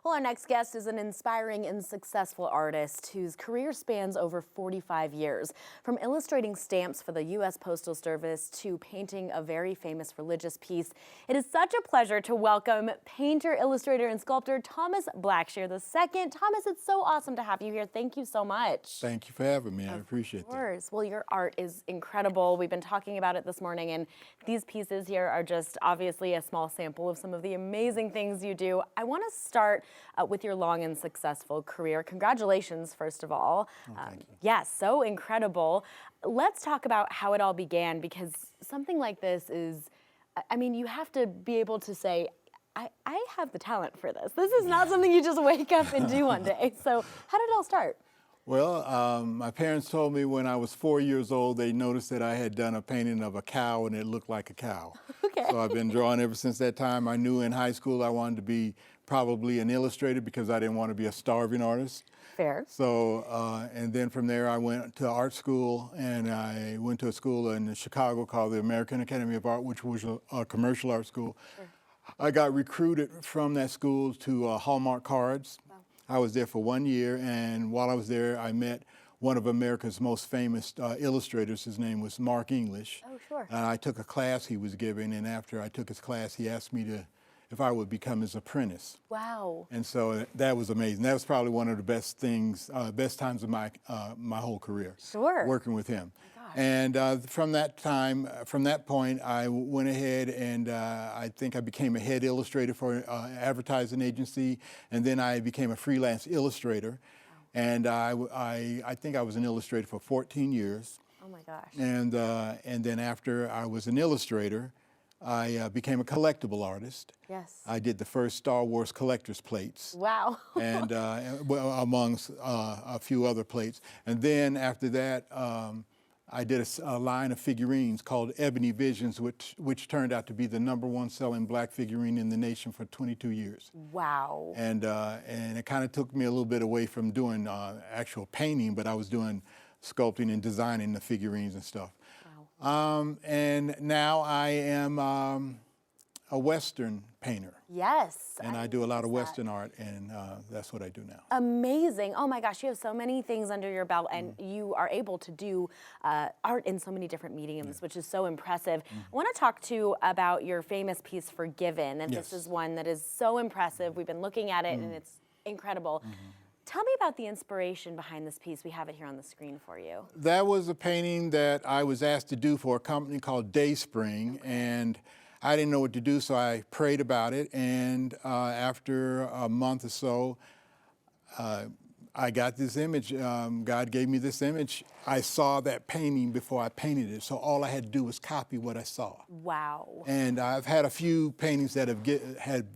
Well, our next guest is an inspiring and successful artist whose career spans over 45 years. From illustrating stamps for the U.S. Postal Service to painting a very famous religious piece, it is such a pleasure to welcome painter, illustrator, and sculptor Thomas Blackshear II. Thomas, it's so awesome to have you here. Thank you so much. Thank you for having me. I appreciate that. Of course. Well, your art is incredible. We've been talking about it this morning, and these pieces here are just obviously a small sample of some of the amazing things you do. I want to start with your long and successful career. Congratulations, first of all. Thank you. Yes, so incredible. Let's talk about how it all began, because something like this is, I mean, you have to be able to say, I have the talent for this. This is not something you just wake up and do one day. So how did it all start? Well, my parents told me when I was 4 years old, they noticed that I had done a painting of a cow and it looked like a cow. Okay. So I've been drawing ever since that time. I knew in high school I wanted to be probably an illustrator because I didn't want to be a starving artist. Fair. So, and then from there I went to art school, and I went to a school in Chicago called the American Academy of Art, which was a commercial art school. Sure. I got recruited from that school to Hallmark Cards. Wow. I was there for 1 year, and while I was there, I met one of America's most famous illustrators. His name was Mark English. Oh, sure. I took a class he was giving, and after I took his class, he asked me if I would become his apprentice. Wow. And so that was amazing. That was probably one of the best things, best times of my whole career. Sure. Working with him. Oh my gosh. And from that point, I went ahead and I think I became a head illustrator for an advertising agency, and then I became a freelance illustrator. Wow. And I think I was an illustrator for 14 years. Oh my gosh. And then after I was an illustrator, I became a collectible artist. Yes. I did the first Star Wars collector's plates. Wow. And well, amongst a few other plates. And then after that, I did a line of figurines called Ebony Visions, which turned out to be the #1 selling black figurine in the nation for 22 years. Wow. And it kind of took me a little bit away from doing actual painting, but I was doing sculpting and designing the figurines and stuff. Wow. And now I am a Western painter. Yes. And I do a lot of Western art, and that's what I do now. Amazing. Oh my gosh, you have so many things under your belt, and you are able to do art in so many different mediums, which is so impressive. I want to talk too about your famous piece, Forgiven, and Yes. this is one that is so impressive. We've been looking at it, and it's incredible. Tell me about the inspiration behind this piece. We have it here on the screen for you. That was a painting that I was asked to do for a company called Dayspring, and I didn't know what to do, so I prayed about it, and after a month or so, I got this image. God gave me this image. I saw that painting before I painted it, so all I had to do was copy what I saw. Wow. And I've had a few paintings that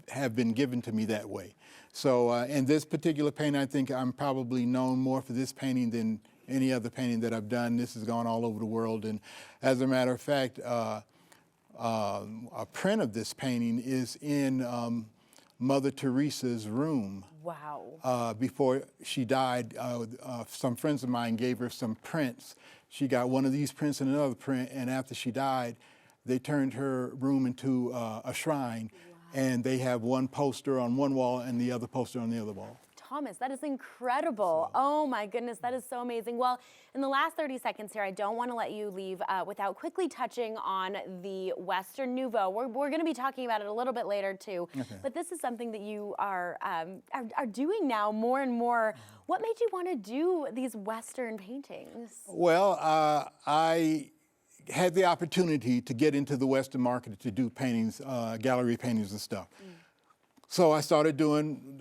have been given to me that way. So in this particular painting, I think I'm probably known more for this painting than any other painting that I've done. This has gone all over the world, and as a matter of fact, a print of this painting is in Mother Teresa's room. Wow. Before she died, some friends of mine gave her some prints. She got one of these prints and another print, and after she died, they turned her room into a shrine. Wow. And they have one poster on one wall and the other poster on the other wall. Thomas, that is incredible. Oh my goodness, that is so amazing. Well, in the last 30 seconds here, I don't want to let you leave without quickly touching on the Western Nouveau. We're going to be talking about it a little bit later too, okay. But this is something that you are doing now more and more. What made you want to do these Western paintings? Well, I had the opportunity to get into the Western market to do paintings, gallery paintings and stuff. So I started doing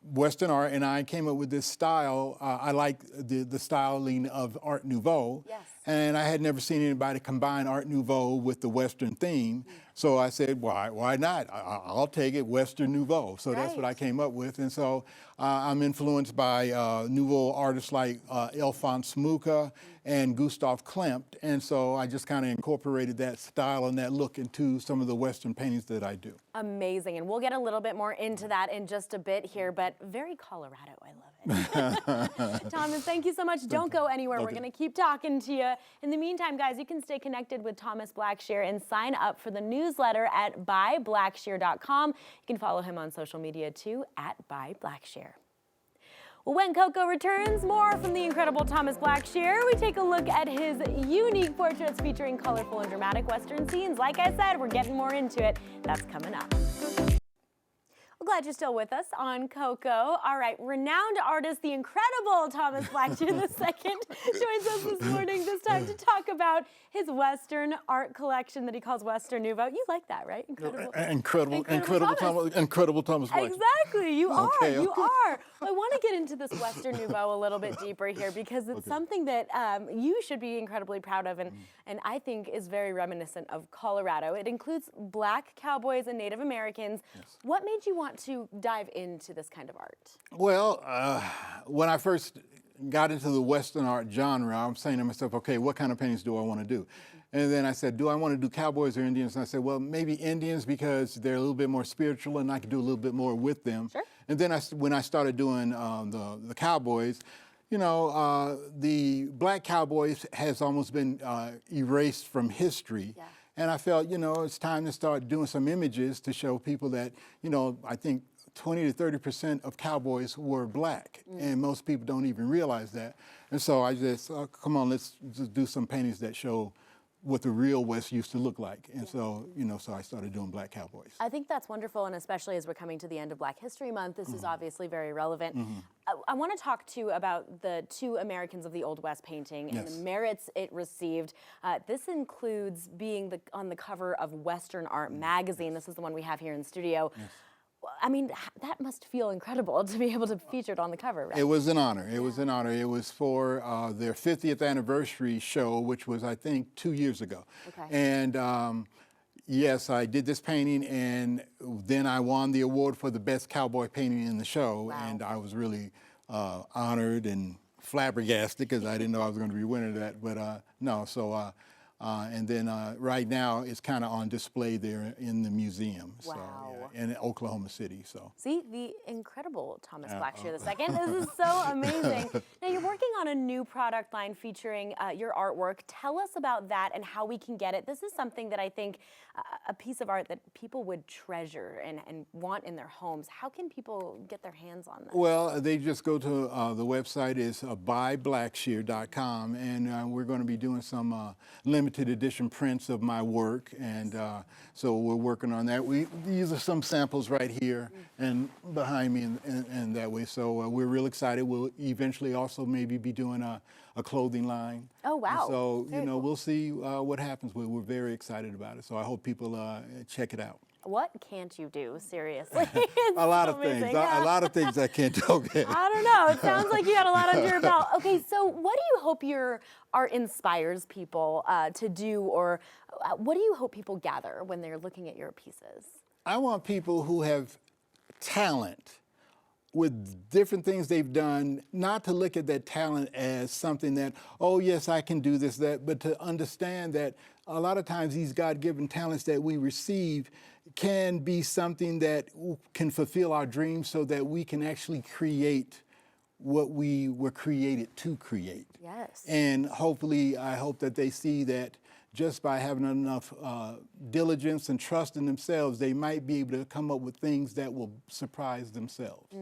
Western art, and I came up with this style. I like the styling of Art Nouveau. Yes. And I had never seen anybody combine Art Nouveau with the Western theme. So I said, why not? I'll take it, Western Nouveau. So that's what I came up with. And so I'm influenced by Nouveau artists like Alphonse Mucha and Gustav Klimt. And so I just kind of incorporated that style and that look into some of the Western paintings that I do. Amazing. And we'll get a little bit more into that in just a bit here, but very Colorado. I love it. Thomas, thank you so much. Don't go anywhere. Okay. We're going to keep talking to you. media. In the meantime, guys, you can stay connected with Thomas Blackshear and sign up for the newsletter at buyblackshear.com. You can follow him on social media too at buyblackshear. Well, when Coco returns, more from the incredible Thomas Blackshear. We take a look at his unique portraits featuring colorful and dramatic Western scenes. Like I said, we're getting more into it. That's coming up. Well, glad you're still with us on Coco. All right, renowned artist, the incredible Thomas Blackshear II joins us this morning, this time to talk about his Western art collection that he calls Western Nouveau. You like that, right? Incredible Thomas Blackshear. Exactly, you are, Okay. you are. Well, I want to get into this Western Nouveau a little bit deeper here because it's something that you should be incredibly proud of and I think is very reminiscent of Colorado. It includes Black cowboys and Native Americans. Yes. What made you want to dive into this kind of art? Well, when I first got into the Western art genre, I'm saying to myself, okay, what kind of paintings do I want to do? And then I said, do I want to do cowboys or Indians? And I said, well, maybe Indians because they're a little bit more spiritual and I could do a little bit more with them. Sure. And then when I started doing the cowboys, you know, the Black cowboys has almost been erased from history. Yeah. And I felt, you know, it's time to start doing some images to show people that, you know, I think 20 to 30% of cowboys were Black, and most people don't even realize that. And so I just, come on, let's just do some paintings that show what the real West used to look like. And so, you know, so I started doing Black cowboys. I think that's wonderful, and especially as we're coming to the end of Black History Month, this is obviously very relevant. I want to talk too about the two Americans of the Old West painting and the merits it received. This includes being on the cover of Western Art magazine. This is the one we have here in studio. I mean, that must feel incredible to be able to feature it on the cover, right? It was an honor. It was an honor. It was for their 50th anniversary show, which was, I think, 2 years ago. Okay. And yes, I did this painting, and then I won the award for the best cowboy painting in the show. Wow. And I was really honored and flabbergasted because I didn't know I was going to be winning that. But no, so and then right now it's kind of on display there in the museum. Wow. So, yeah, in Oklahoma City. So see, the incredible Thomas Blackshear II. This is so amazing. Now you're working on a new product line featuring your artwork. Tell us about that and how we can get it. This is something that I think a piece of art that people would treasure and want in their homes. How can people get their hands on this? Well, they just go to the website is buyblackshear.com, and we're going to be doing some limited edition prints of my work, and so we're working on that. These are some samples right here and behind me, and that way. So we're real excited. We'll eventually also maybe be doing a clothing line. Oh, wow. And so Very you know, cool. we'll see what happens. We're very excited about it. So I hope people check it out. What can't you do, seriously? A lot so of things. amazing. A lot of things I can't do. Okay. I don't know. It sounds like you got a lot under your belt. Okay, so what do you hope your art inspires people to do, or what do you hope people gather when they're looking at your pieces? I want people who have talent with different things they've done, not to look at that talent as something that, oh yes, I can do this, that, but to understand that a lot of times these God-given talents that we receive can be something that can fulfill our dreams so that we can actually create what we were created to create. Yes. And hopefully, I hope that they see that just by having enough diligence and trust in themselves, they might be able to come up with things that will surprise themselves.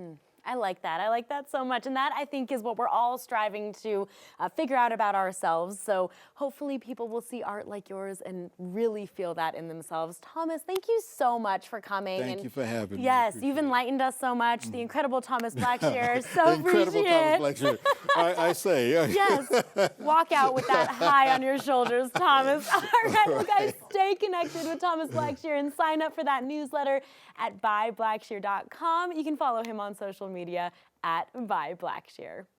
I like that. I like that so much. And that, I think, is what we're all striving to figure out about ourselves. So hopefully people will see art like yours and really feel that in themselves. Thomas, thank you so much for coming. Thank you for having me. Yes, you've enlightened us so much. The incredible Thomas Blackshear. So Incredible appreciate Thomas Blackshear. I say. Yes, walk out with that high on your shoulders, Thomas. All right, well, guys, stay connected with Thomas Blackshear and sign up for that newsletter at buyblackshear.com. You can follow him on social media at buyblackshear.